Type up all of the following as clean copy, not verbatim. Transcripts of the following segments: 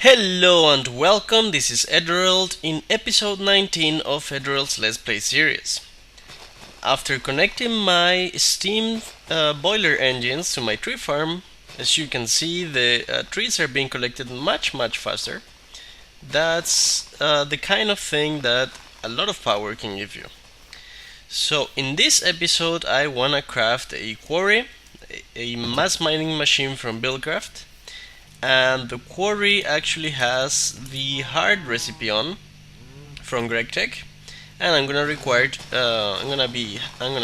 Hello and welcome, this is Edoreld in episode 19 of Edoreld's Let's Play series. After connecting my steam boiler engines to my tree farm, as you can see the trees are being collected much faster. That's the kind of thing that a lot of power can give you. So in this episode I wanna craft a quarry, a mass mining machine from Buildcraft. And the quarry actually has the hard recipe on from GregTech, and I'm gonna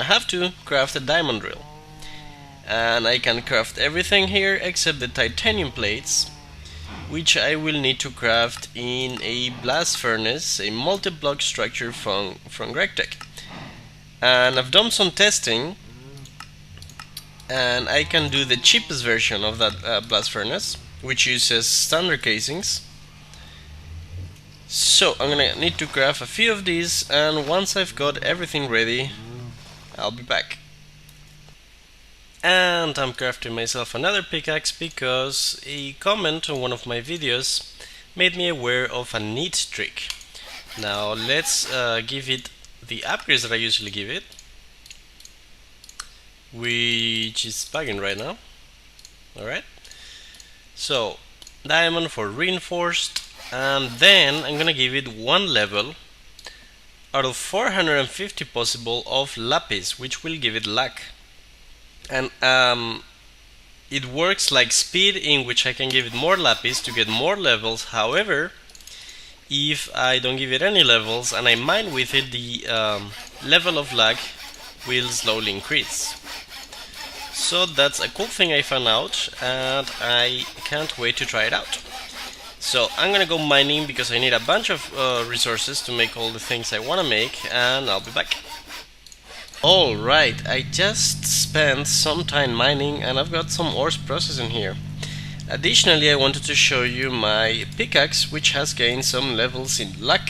have to craft a diamond drill, and I can craft everything here except the titanium plates, which I will need to craft in a blast furnace, a multi-block structure from GregTech. And I've done some testing, and I can do the cheapest version of that blast furnace, which uses standard casings. So I'm gonna need to craft a few of these, and once I've got everything ready, I'll be back. And I'm crafting myself another pickaxe because a comment on one of my videos made me aware of a neat trick. Now let's give it the upgrades that I usually give it, which is bugging right now. Alright. So, diamond for reinforced, and then I'm gonna give it one level out of 450 possible of lapis, which will give it luck. And it works like speed, in which I can give it more lapis to get more levels. However, if I don't give it any levels and I mine with it, the level of luck will slowly increase. So that's a cool thing I found out, and I can't wait to try it out. So I'm gonna go mining because I need a bunch of resources to make all the things I wanna make, and I'll be back. Alright, I just spent some time mining and I've got some ores processing here. Additionally, I wanted to show you my pickaxe, which has gained some levels in luck.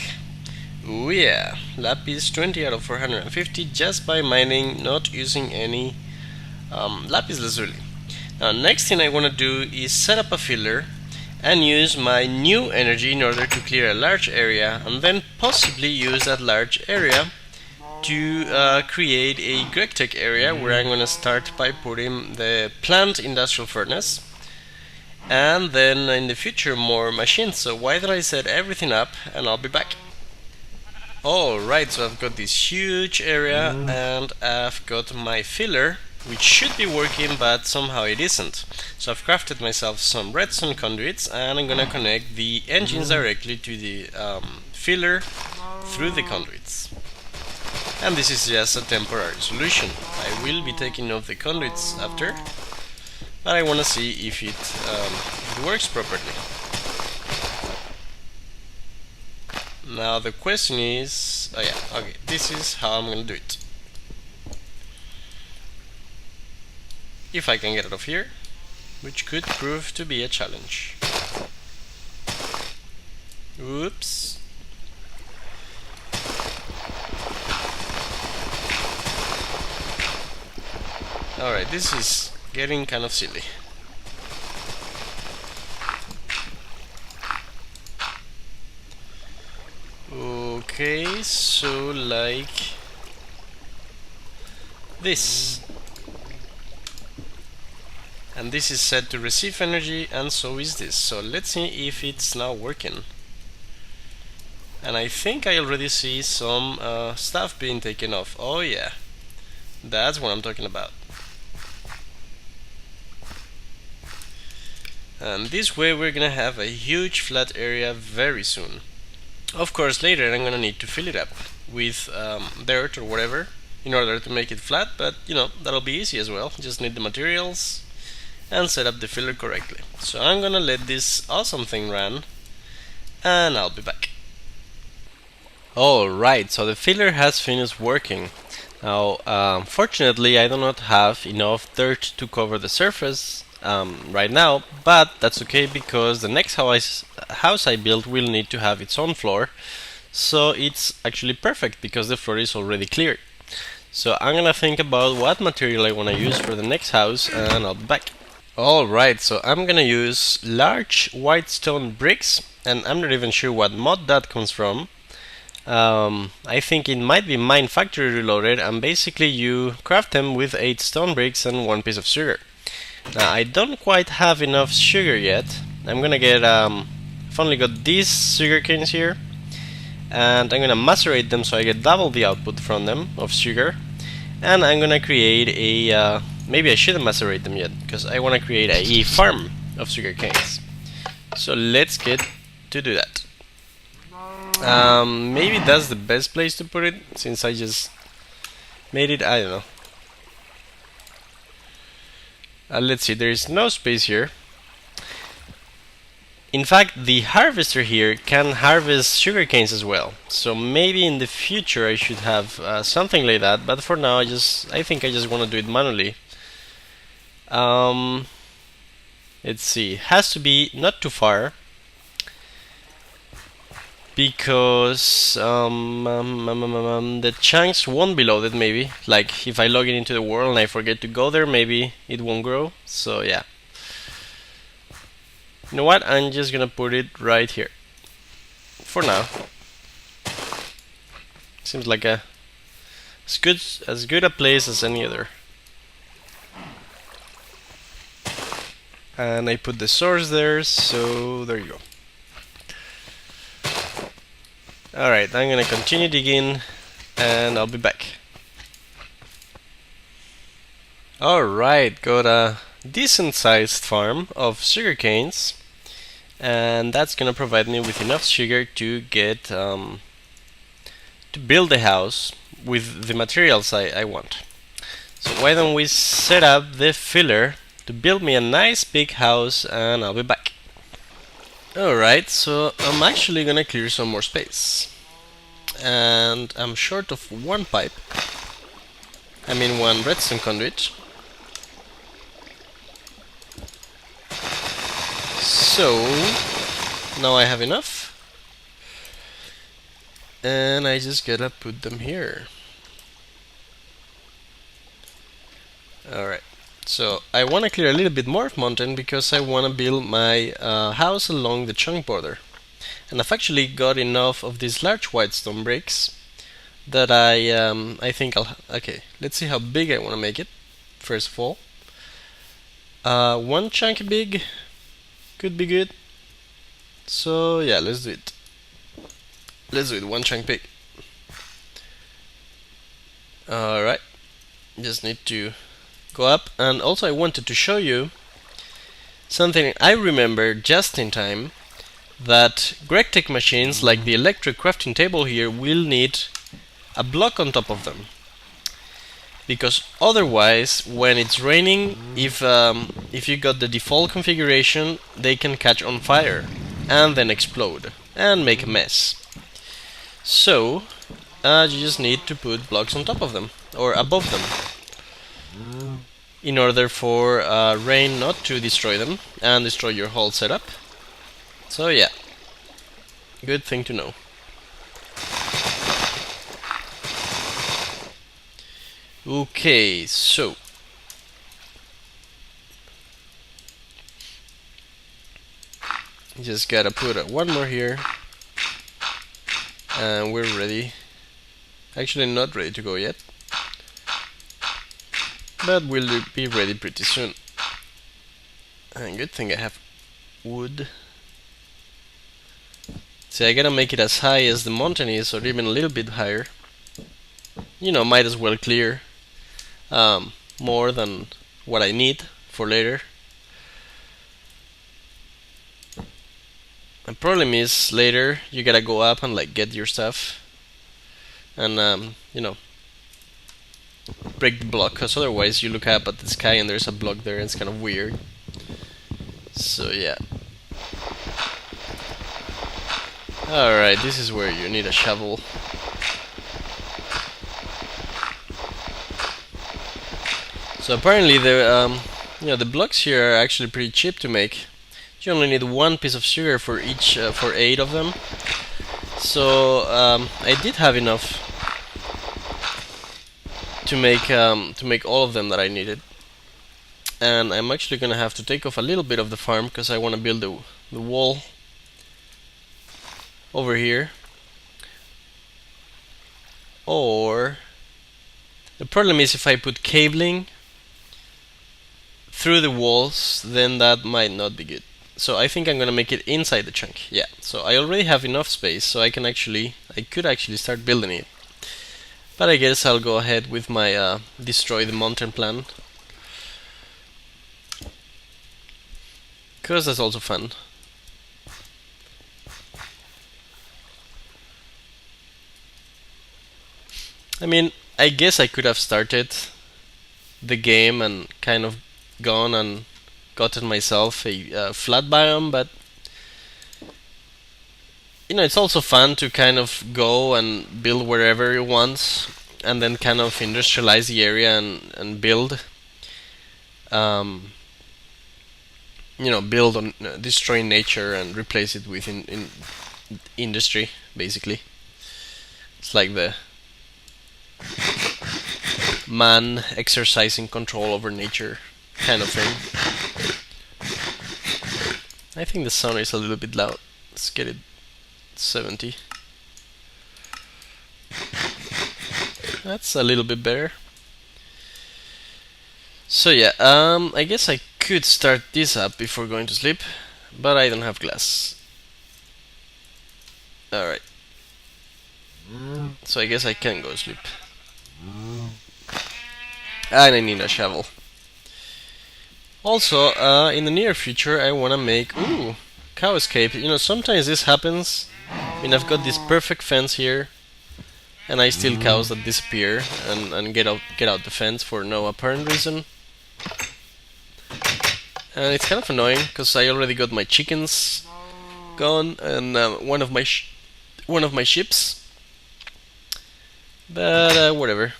Ooh yeah, lapis 20 out of 450 just by mining, not using any lapis lazuli. Now next thing I want to do is set up a filler and use my new energy in order to clear a large area, and then possibly use that large area to create a GregTech area where I'm going to start by putting the plant industrial furnace, and then in the future more machines. So why don't I set everything up and I'll be back. Alright, so I've got this huge area and I've got my filler, which should be working, but somehow it isn't. So I've crafted myself some redstone conduits, and I'm gonna connect the engines directly to the filler through the conduits. And this is just a temporary solution. I will be taking off the conduits after, but I wanna see if it works properly. Now the question is, oh yeah, okay, this is how I'm gonna do it. If I can get it off here, which could prove to be a challenge. Oops. Alright, this is getting kind of silly. Okay, so like this. And this is set to receive energy, and so is this. So let's see if it's now working. And I think I already see some stuff being taken off. Oh yeah, that's what I'm talking about. And this way we're gonna have a huge flat area very soon. Of course later I'm gonna need to fill it up with dirt or whatever in order to make it flat, but you know, that'll be easy as well. Just need the materials and set up the filler correctly. So I'm gonna let this awesome thing run, and I'll be back. Alright, so the filler has finished working. Now fortunately I do not have enough dirt to cover the surface right now, but that's okay because the next house I build will need to have its own floor, so it's actually perfect because the floor is already cleared. So I'm gonna think about what material I wanna use for the next house, and I'll be back. Alright, so I'm gonna use large white stone bricks, and I'm not even sure what mod that comes from. I think it might be Mine Factory Reloaded, and basically you craft them with 8 stone bricks and 1 piece of sugar. Now I don't quite have enough sugar yet. I'm gonna get I've only got these sugar canes here, and I'm gonna macerate them so I get double the output from them of sugar. And I'm gonna create a maybe I shouldn't macerate them yet because I want to create a farm of sugar canes. So let's get to do that. Maybe that's the best place to put it since I just made it. I don't know. Let's see, there is no space here. In fact, the harvester here can harvest sugar canes as well. So maybe in the future I should have something like that. But for now, I think I just want to do it manually. Let's see. It has to be not too far because the chunks won't be loaded. Maybe like if I log it into the world and I forget to go there, maybe it won't grow. So yeah. You know what? I'm just gonna put it right here for now. Seems like as good a place as any other. And I put the source there, so there you go. Alright, I'm gonna continue digging and I'll be back. Alright, got a decent sized farm of sugar canes, and that's gonna provide me with enough sugar to get to build the house with the materials I want. So why don't we set up the filler to build me a nice big house, and I'll be back. Alright, so I'm actually gonna clear some more space, and I'm short of one pipe. I mean one redstone conduit. So now I have enough, and I just gotta put them here. Alright, so I want to clear a little bit more of mountain because I want to build my house along the chunk border. And I've actually got enough of these large white stone bricks that I think okay, let's see how big I want to make it first of all. One chunk big could be good. So yeah, let's do it. Let's do it one chunk big. Alright, just need to go up. And also I wanted to show you something I remember just in time, that GregTech machines like the electric crafting table here will need a block on top of them, because otherwise when it's raining, if you got the default configuration, they can catch on fire and then explode and make a mess. So you just need to put blocks on top of them or above them in order for rain not to destroy them and destroy your whole setup. So yeah, good thing to know. Okay, so just gotta put one more here, and we're ready. Actually, not ready to go yet, but we'll be ready pretty soon. And good thing I have wood. See, I gotta make it as high as the mountain is, or even a little bit higher. You know, might as well clear more than what I need for later. The problem is later you gotta go up and like get your stuff and you know, break the block, because otherwise you look up at the sky and there's a block there and it's kind of weird. So yeah. Alright, this is where you need a shovel. So apparently the you know, the blocks here are actually pretty cheap to make. You only need one piece of sugar for each for 8 of them. So I did have enough to make all of them that I needed. and I'm actually gonna have to take off a little bit of the farm because I want to build the wall over here. Or the problem is if I put cabling through the walls, then that might not be good. So I think I'm gonna make it inside the chunk. Yeah, so I already have enough space, so I could actually start building it. But I guess I'll go ahead with my destroy the mountain plan, because that's also fun. I mean, I guess I could have started the game and kind of gone and gotten myself a flat biome, but it's also fun to kind of go and build wherever you want, and then kind of industrialize the area and build. Build on destroying nature and replace it with in industry, basically. It's like the man exercising control over nature kind of thing. I think the sound is a little bit loud. Let's get it 70. That's a little bit better. So yeah, I guess I could start this up before going to sleep, but I don't have glass. Alright. So I guess I can go to sleep. And I need a shovel. Also, in the near future, I want to make cow escape. Sometimes this happens. I mean, I've got this perfect fence here, and I steal cows that disappear and get out the fence for no apparent reason. And it's kind of annoying because I already got my chickens gone and one of my ships. But whatever.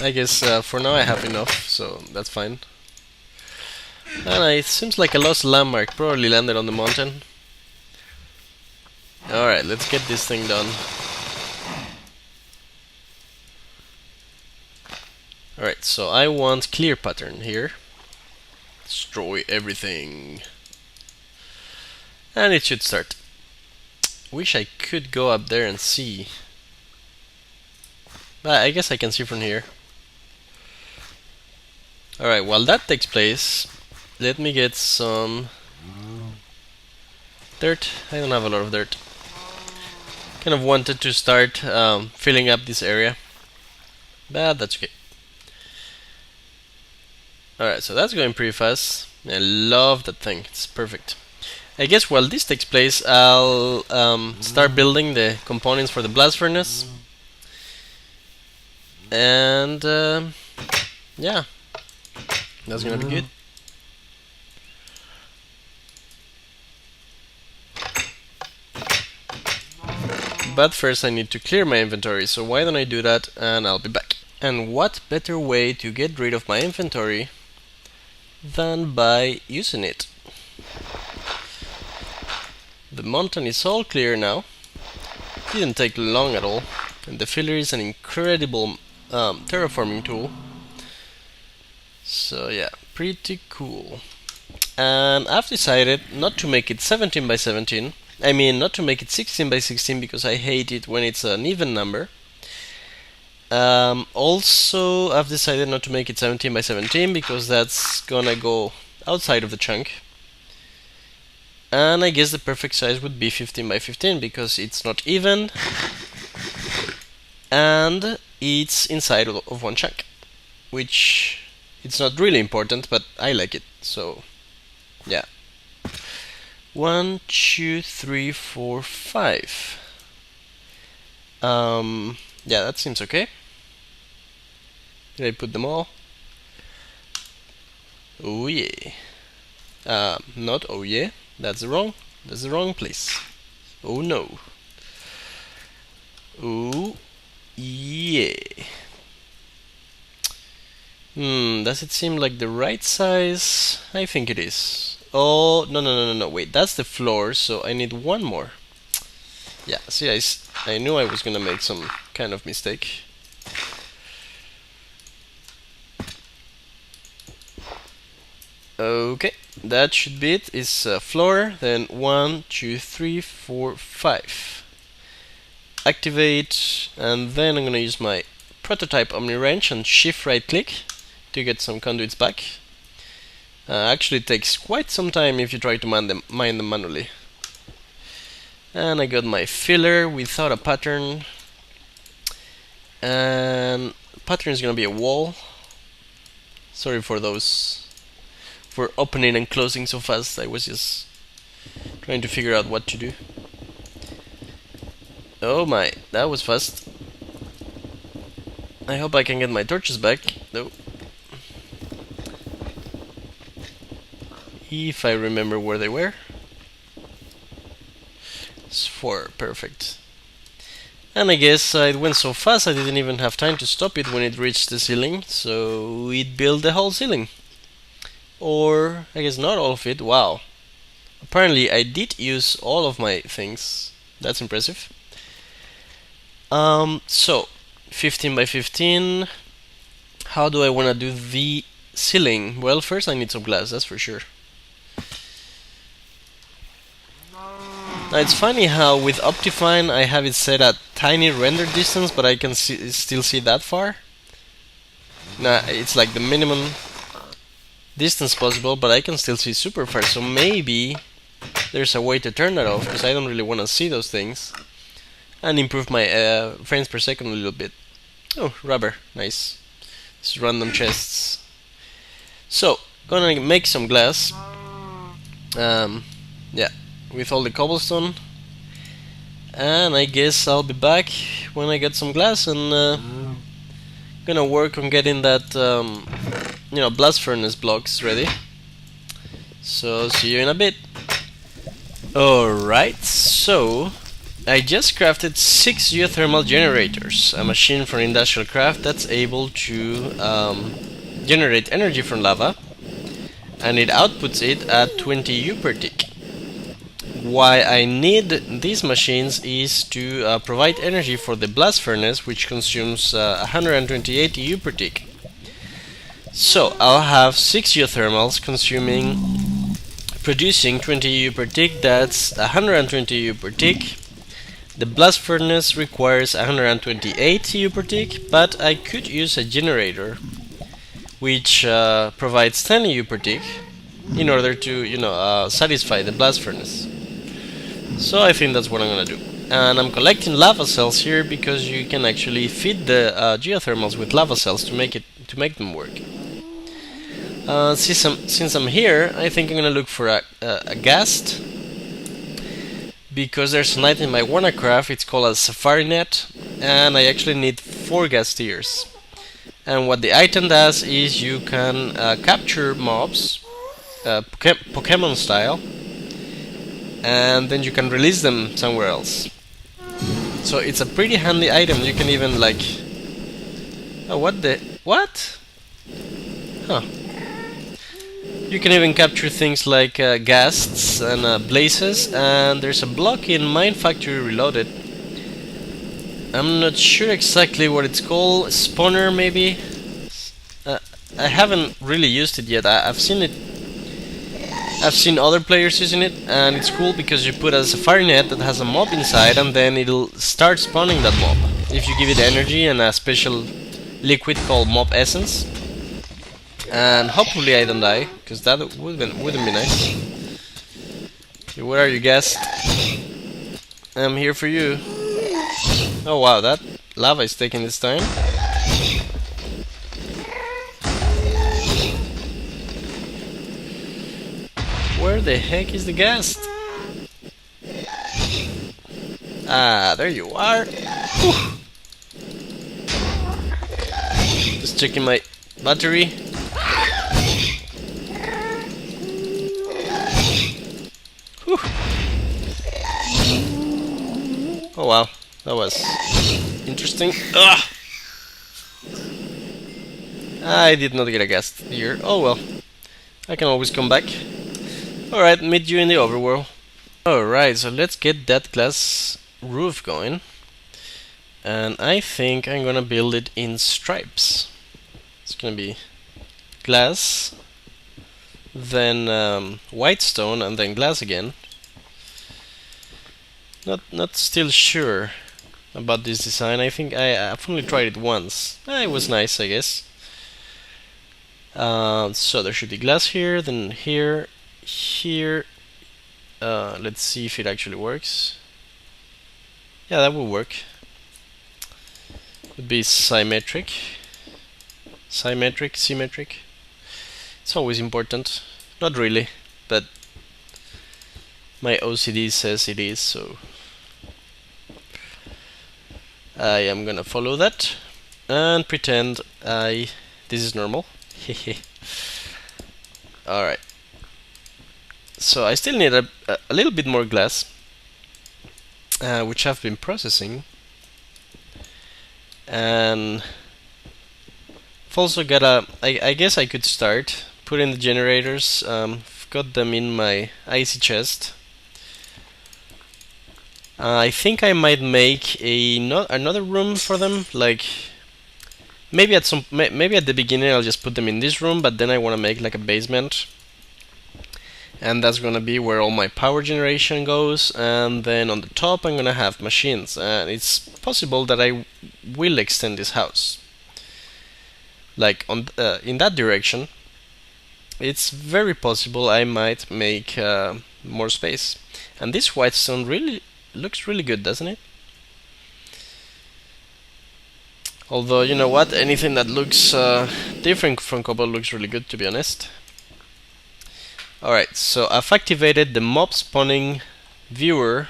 I guess for now I have enough, so that's fine. And it seems like a lost landmark. Probably landed on the mountain. Alright, let's get this thing done. Alright, so I want clear pattern here. Destroy everything. And it should start. Wish I could go up there and see. But I guess I can see from here. Alright, while that takes place, let me get some dirt. I don't have a lot of dirt. Kind of wanted to start filling up this area, but that's okay. Alright, so that's going pretty fast. I love that thing, it's perfect. I guess while this takes place, I'll start building the components for the blast furnace. And yeah, that's gonna be good. But first I need to clear my inventory, so why don't I do that and I'll be back. And what better way to get rid of my inventory than by using it. The mountain is all clear now. Didn't take long at all, and the filler is an incredible terraforming tool. So yeah, pretty cool. And I've decided not to make it 17 by 17. I mean, not to make it 16 by 16 because I hate it when it's an even number. Also, I've decided not to make it 17 by 17 because that's gonna go outside of the chunk. And I guess the perfect size would be 15 by 15 because it's not even and it's inside of one chunk, which it's not really important, but I like it, so yeah. 1, 2, 3, 4, 5. Yeah, that seems okay. Did I put them all? Oh yeah. Not oh yeah. That's the wrong place. Oh no. Oh yeah. Does it seem like the right size? I think it is. Oh, no, wait, that's the floor, so I need one more. Yeah, see, I knew I was gonna make some kind of mistake. Okay, that should be it. It's floor, then 1, 2, 3, 4, 5. Activate, and then I'm gonna use my prototype Omni Wrench and shift right click to get some conduits back. Actually, it takes quite some time if you try to mine them manually. And I got my filler without a pattern, and pattern is gonna be a wall. Sorry for opening and closing so fast. I was just trying to figure out what to do. Oh my, that was fast. I hope I can get my torches back. No. If I remember where they were. It's 4, perfect. And I guess it went so fast I didn't even have time to stop it when it reached the ceiling, so it built the whole ceiling. Or, I guess not all of it. Wow. Apparently I did use all of my things. That's impressive. So 15 by 15. How do I want to do the ceiling? Well, first I need some glass, that's for sure. Now it's funny how with Optifine I have it set at tiny render distance, but I can still see that far. Now it's like the minimum distance possible, but I can still see super far, so maybe there's a way to turn that off, because I don't really want to see those things, and improve my frames per second a little bit. Oh, rubber, nice. Just random chests. So, gonna make some glass. Yeah, with all the cobblestone. And I guess I'll be back when I get some glass, and gonna work on getting that blast furnace blocks ready. So see you in a bit. Alright, so I just crafted 6 geothermal generators, a machine for industrial craft that's able to generate energy from lava, and it outputs it at 20 U per tick. Why I need these machines is to provide energy for the blast furnace, which consumes 128 U per tick. So I'll have 6 geothermals producing 20 U per tick. That's 120 U per tick. The blast furnace requires 128 U per tick, but I could use a generator which provides 10 U per tick in order to satisfy the blast furnace. So I think that's what I'm gonna do. And I'm collecting lava cells here because you can actually feed the geothermals with lava cells to make them work. Since I'm here, I think I'm gonna look for a ghast, because there's an item I wanna craft. It's called a safari net, and I actually need 4 ghastiers. And what the item does is you can capture mobs, Pokemon style, and then you can release them somewhere else. So it's a pretty handy item. You can even what? Huh. You can even capture things like ghasts and blazes, and there's a block in Mine Factory Reloaded. I'm not sure exactly what it's called. Spawner maybe? I haven't really used it yet. I've seen it. I've seen other players using it, and it's cool because you put a safari net that has a mob inside, and then it'll start spawning that mob if you give it energy and a special liquid called mob essence. And hopefully I don't die, because that wouldn't be nice. Okay, where are you, guys? I'm here for you. Oh wow, that lava is taking its time. Where the heck is the ghast? Ah, there you are. Whew. Just checking my battery. Whew. Oh wow, that was interesting. Ugh. I did not get a ghast here. Oh well, I can always come back. Alright, meet you in the overworld. Alright, so let's get that glass roof going. And I think I'm gonna build it in stripes. It's gonna be glass, then white stone, and then glass again. Not still sure about this design. I think I've only tried it once. It was nice, I guess. So there should be glass here, then here, here. Let's see if it actually works. Yeah, that will work. Would be symmetric. Symmetric. It's always important. Not really, but my OCD says it is, so I am gonna follow that and pretend this is normal. Alright. So I still need a little bit more glass, which I've been processing. And I've also got I guess I could start putting the generators. I've got them in my icy chest. I think I might make another room for them. Like maybe at the beginning I'll just put them in this room, but then I want to make like a basement, and that's gonna be where all my power generation goes. And then on the top I'm gonna have machines, and it's possible that I will extend this house like on in that direction. It's very possible I might make more space. And this white stone really looks really good, doesn't it? Although, you know what, anything that looks different from cobble looks really good, to be honest. Alright, so I've activated the mob spawning viewer,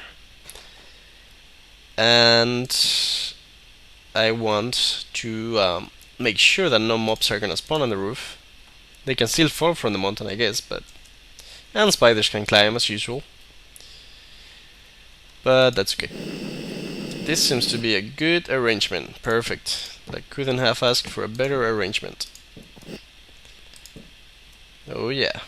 and I want to make sure that no mobs are gonna spawn on the roof. They can still fall from the mountain, I guess, and spiders can climb as usual. But that's okay. This seems to be a good arrangement. Perfect. I couldn't have asked for a better arrangement. Oh yeah.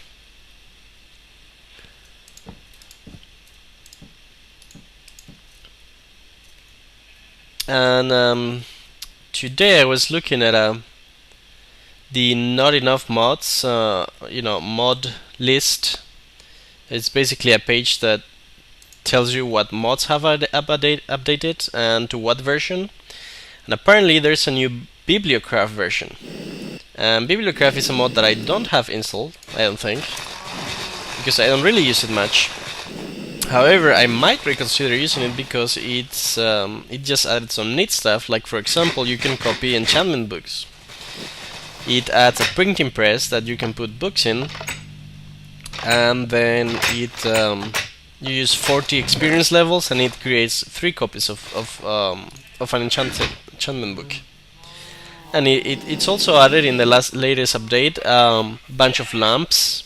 And today I was looking at the not enough mods, mod list. It's basically a page that tells you what mods have updated and to what version. And apparently there's a new Bibliocraft version. And Bibliocraft is a mod that I don't have installed, I don't think, because I don't really use it much. However, I might reconsider using it because it just added some neat stuff. Like for example, you can copy enchantment books. It adds a printing press that you can put books in, and then you use 40 experience levels, and it creates 3 copies of an enchantment book. And it's also added in the latest update bunch of lamps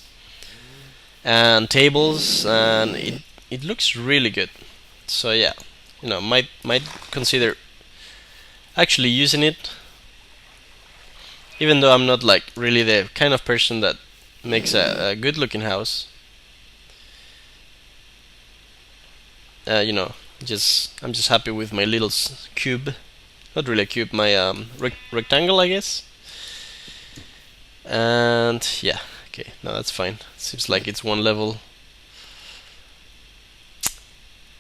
and tables, and it looks really good. So yeah, might consider actually using it, even though I'm not like really the kind of person that makes a good looking house. I'm just happy with my little cube. Not really a cube, my rectangle, I guess. And yeah, okay, no, that's fine. Seems like it's one level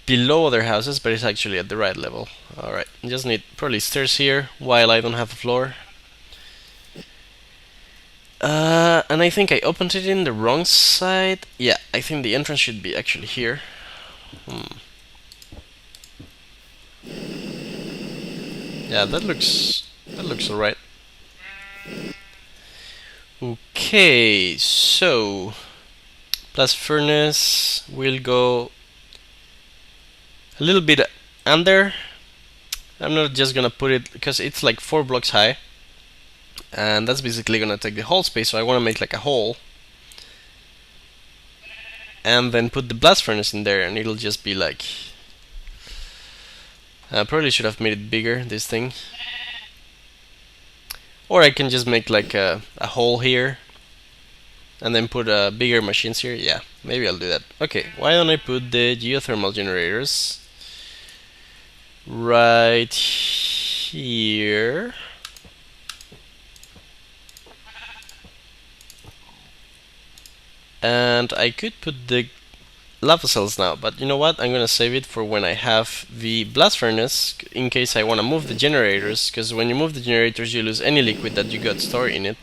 below other houses, but it's actually at the right level. Alright, just need probably stairs here while I don't have a floor. And I think I opened it in the wrong side. Yeah, I think the entrance should be actually here. Yeah, that looks alright. Okay, so blast furnace will go a little bit under. I'm not just gonna put it because it's like 4 blocks high, and that's basically gonna take the whole space. So I want to make like a hole, and then put the blast furnace in there, and it'll just be like. I probably should have made it bigger, this thing. Or I can just make like a hole here and then put bigger machines here. Yeah, maybe I'll do that. Okay, why don't I put the geothermal generators right here? And I could put the lava cells now, but you know what? I'm gonna save it for when I have the blast furnace, in case I want to move the generators, because when you move the generators you lose any liquid that you got stored in it.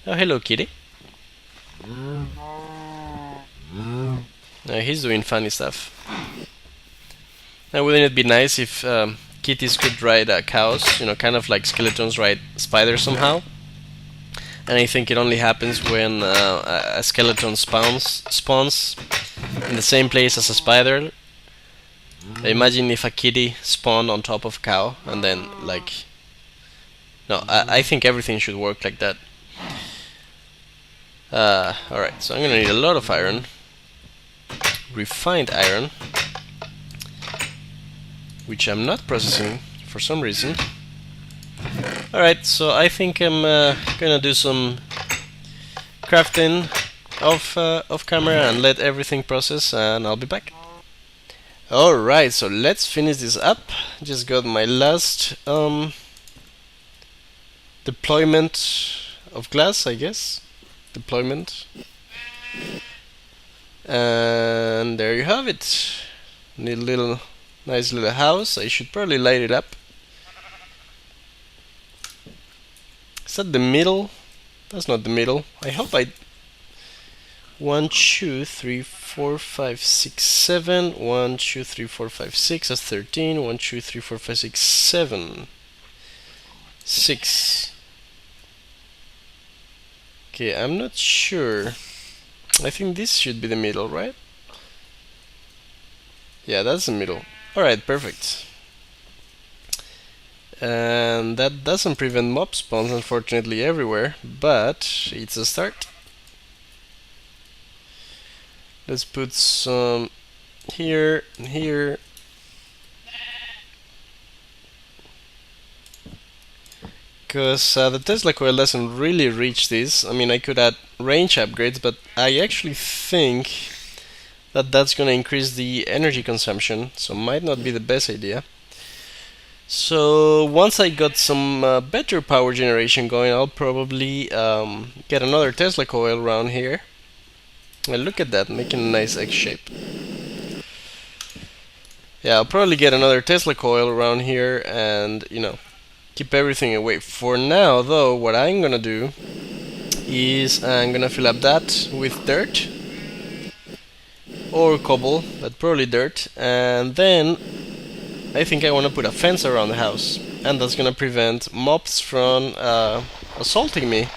Oh, hello kitty. He's doing funny stuff. Now wouldn't it be nice if kitties could ride cows, you know, kind of like skeletons ride spiders somehow? And I think it only happens when a skeleton spawns in the same place as a spider. Imagine if a kitty spawned on top of a cow, and then like... No, I think everything should work like that. Alright, so I'm gonna need a lot of iron. Refined iron, which I'm not processing for some reason. Alright, so I think I'm gonna do some crafting off camera and let everything process, and I'll be back. Alright, so let's finish this up. Just got my last deployment of glass, I guess. Deployment. And there you have it. Need a nice little house. I should probably light it up. Is that the middle? That's not the middle. I hope I... 1, 2, 3, 4, 5, 6, 7. 1, 2, 3, 4, 5, 6. That's 13. 1, 2, 3, 4, 5, 6, 7. 6. Okay, I'm not sure. I think this should be the middle, right? Yeah, that's the middle. Alright, perfect. And that doesn't prevent mob spawns, unfortunately, everywhere, but it's a start. Let's put some here and here. Because the Tesla coil doesn't really reach this. I mean, I could add range upgrades, but I actually think that that's gonna increase the energy consumption, so might not be the best idea. So once I got some better power generation going, I'll probably get another Tesla coil around here. And look at that, making a nice X shape. Yeah, I'll probably get another Tesla coil around here and, you know, keep everything away. For now, though, what I'm gonna do is I'm gonna fill up that with dirt or cobble, but probably dirt, and then I think I want to put a fence around the house, and that's gonna prevent mobs from assaulting me.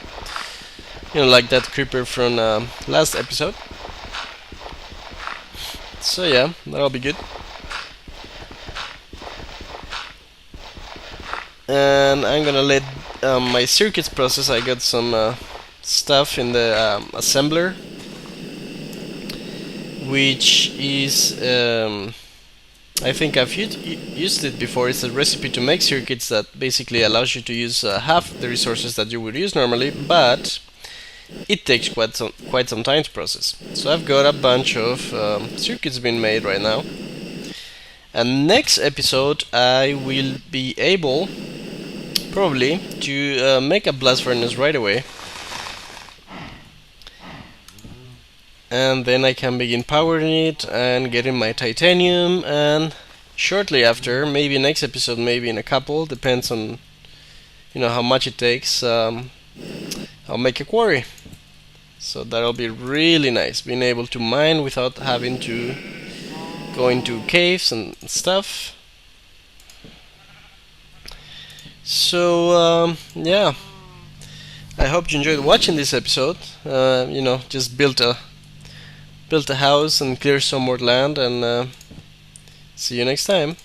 You know, like that creeper from last episode. So yeah, that'll be good. And I'm gonna let my circuits process. I got some stuff in the assembler, which is I think I've used it before. It's a recipe to make circuits that basically allows you to use half the resources that you would use normally, but it takes quite some time to process. So I've got a bunch of circuits being made right now. And next episode I will be able probably to make a blast furnace right away. And then I can begin powering it and getting my titanium, and shortly after, maybe next episode, maybe in a couple, depends on, you know, how much it takes, I'll make a quarry. So that'll be really nice, being able to mine without having to go into caves and stuff. So yeah, I hope you enjoyed watching this episode. You know, just built a house and clear some more land, and see you next time.